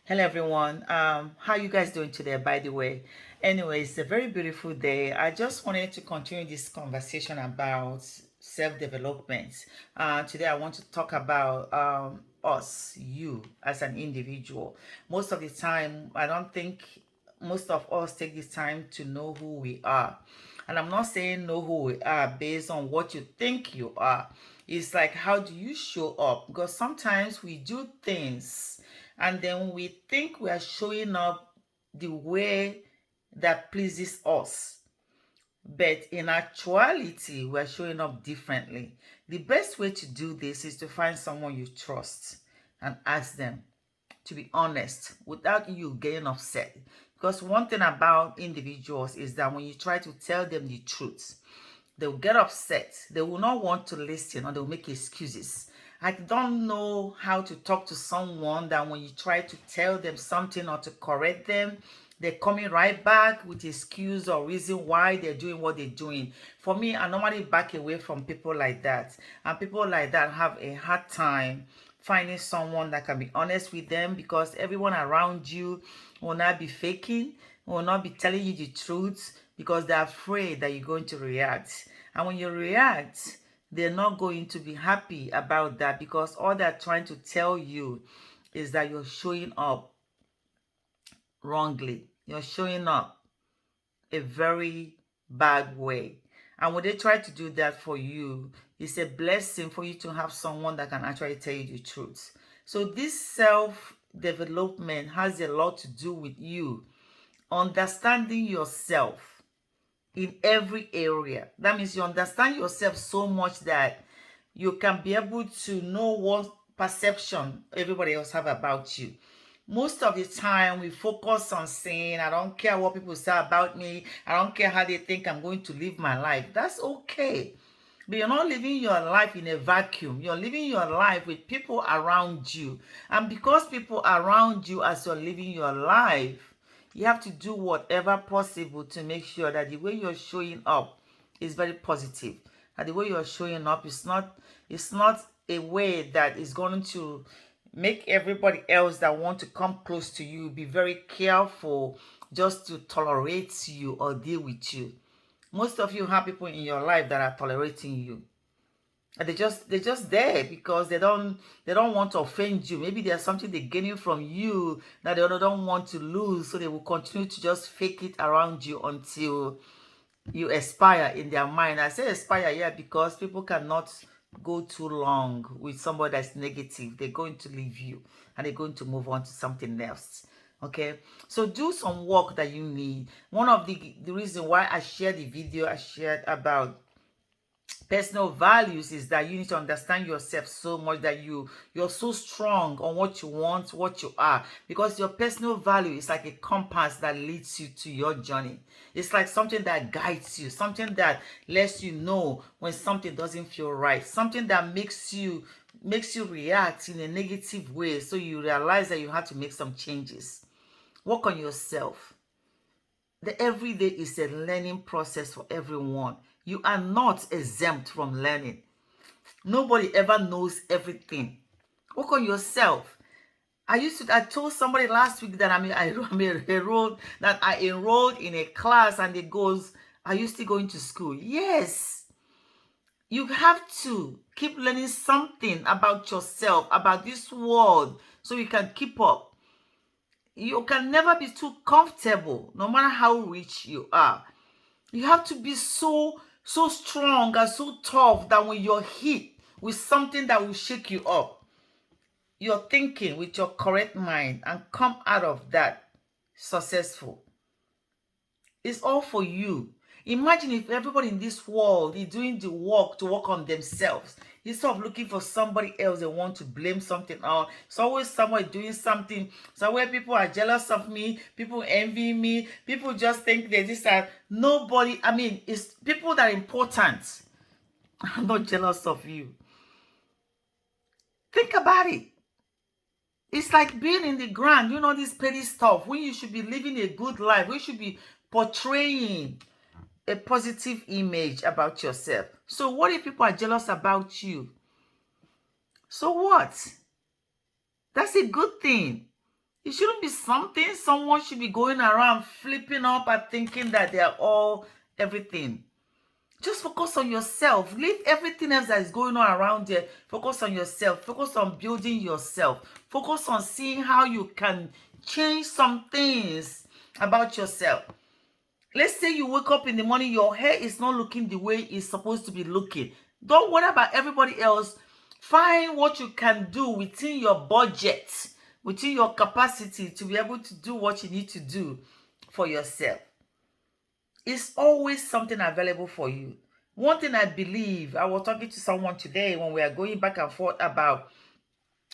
Hello everyone. How you guys doing today, by the way? Anyway, it's a very beautiful day. I just wanted to continue this conversation about self-development. Today I want to talk about us, you as an individual. Most of the time, I don't think most of us take this time to know who we are. And I'm not saying know who we are based on what you think you are. It's like, how do you show up? Because sometimes we do things and then we think we are showing up the way that pleases us. But in actuality, we're showing up differently. The best way to do this is to find someone you trust and ask them to be honest without you getting upset. Because one thing about individuals is that when you try to tell them the truth, they'll get upset. They will not want to listen or they'll make excuses. I don't know how to talk to someone that when you try to tell them something or to correct them, they're coming right back with excuse or reason why they're doing what they're doing. For me, I normally back away from people like that. And people like that have a hard time finding someone that can be honest with them because everyone around you will not be faking, will not be telling you the truth because they're afraid that you're going to react. And when you react, they're not going to be happy about that because all they're trying to tell you is that you're showing up wrongly. You're showing up a very bad way. And when they try to do that for you, it's a blessing for you to have someone that can actually tell you the truth. So this self-development has a lot to do with you understanding yourself in every area. That means you understand yourself so much that you can be able to know what perception everybody else have about you. Most of the time we focus on saying, I don't care what people say about me, I don't care how they think I'm going to live my life. That's okay. But you're not living your life in a vacuum. You're living your life with people around you. And because people around you as you're living your life, you have to do whatever possible to make sure that the way you're showing up is very positive. That the way you're showing up is not a way that is going to make everybody else that want to come close to you be very careful just to tolerate you or deal with you. Most of you have people in your life that are tolerating you. And they're just there because they don't want to offend you. Maybe there's something they're gaining from you that they don't want to lose, so they will continue to just fake it around you until you expire in their mind. I say expire, yeah, because people cannot go too long with somebody that's negative. They're going to leave you and they're going to move on to something else. Okay, so do some work that you need. One of the reason why I shared the video I shared about personal values is that you need to understand yourself so much that you're so strong on what you want, what you are, because your personal value is like a compass that leads you to your journey. It's like something that guides you, something that lets you know when something doesn't feel right, something that makes you react in a negative way, so you realize that you have to make some changes. Work on yourself. The everyday is a learning process for everyone. You are not exempt from learning. Nobody ever knows everything. Work on yourself. I told somebody last week that I enrolled in a class, and it goes, are you still going to school? Yes. You have to keep learning something about yourself, about this world, so you can keep up. You can never be too comfortable, no matter how rich you are. You have to be so strong and so tough that when you're hit with something that will shake you up, you're thinking with your correct mind and come out of that successful. It's all for you. Imagine if everybody in this world is doing the work to work on themselves instead of looking for somebody else they want to blame something on. It's always someone doing something. Somewhere people are jealous of me, people envy me, people just think they this and nobody. I mean, it's people that are important. I'm not jealous of you. Think about it. It's like being in the ground, this petty stuff, when you should be living a good life, we should be portraying a positive image about yourself. So what if people are jealous about you? So what? That's a good thing. It shouldn't be something someone should be going around flipping up and thinking that they are all everything. Just focus on yourself. Leave everything else that is going on around there. Focus on yourself. Focus on building yourself. Focus on seeing how you can change some things about yourself. Let's say you wake up in the morning, your hair is not looking the way it's supposed to be looking. Don't worry about everybody else. Find what you can do within your budget, within your capacity to be able to do what you need to do for yourself. It's always something available for you. One thing I believe, I was talking to someone today when we are going back and forth about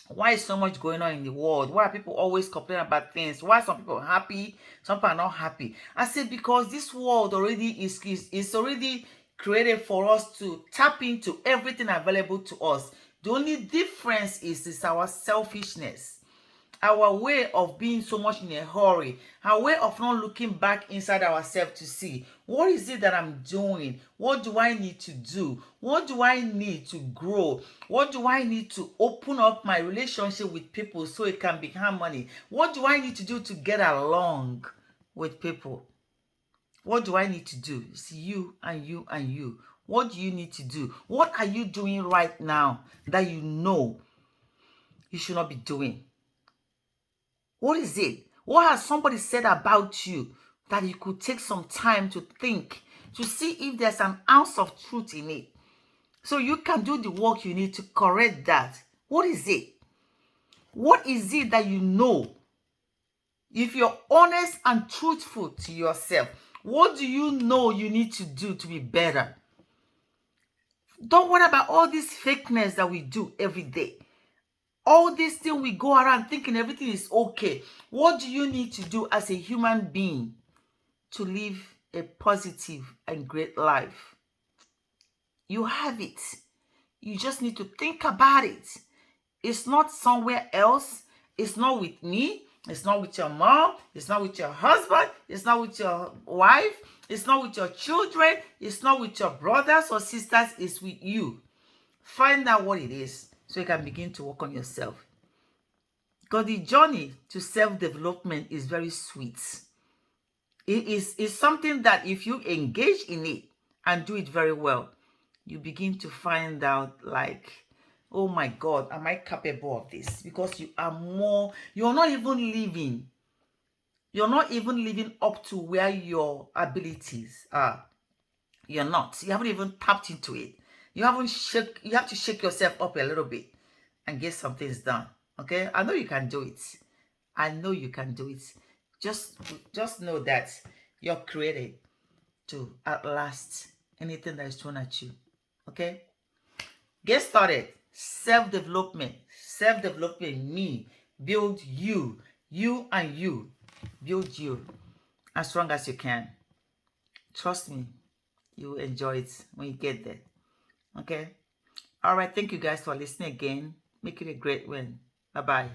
why is so much going on in the world? Why are people always complaining about things? Why are some people happy? Some people are not happy. I said because this world already is already created for us to tap into everything available to us. The only difference is our selfishness. Our way of being so much in a hurry, our way of not looking back inside ourselves to see, what is it that I'm doing? What do I need to do? What do I need to grow? What do I need to open up my relationship with people so it can be harmony? What do I need to do to get along with people? What do I need to do? It's you and you and you. What do you need to do? What are you doing right now that you know you should not be doing? What is it? What has somebody said about you that you could take some time to think, to see if there's an ounce of truth in it? So you can do the work you need to correct that. What is it? What is it that you know? If you're honest and truthful to yourself, what do you know you need to do to be better? Don't worry about all this fakeness that we do every day. All these things we go around thinking everything is okay. What do you need to do as a human being to live a positive and great life? You have it. You just need to think about it. It's not somewhere else. It's not with me. It's not with your mom. It's not with your husband. It's not with your wife. It's not with your children. It's not with your brothers or sisters. It's with you. Find out what it is so you can begin to work on yourself. Because the journey to self-development is very sweet. It's something that if you engage in it and do it very well, you begin to find out like, oh my God, am I capable of this? Because you're not even living. You're not even living up to where your abilities are. You're not. You haven't even tapped into it. You have to shake yourself up a little bit and get some things done. Okay? I know you can do it. I know you can do it. Just know that you're created to outlast anything that is thrown at you. Okay? Get started. Self-development. Self-development, me. Build you. You and you. Build you as strong as you can. Trust me. You will enjoy it when you get there. Okay? All right. Thank you guys for listening again. Make it a great win. Bye-bye.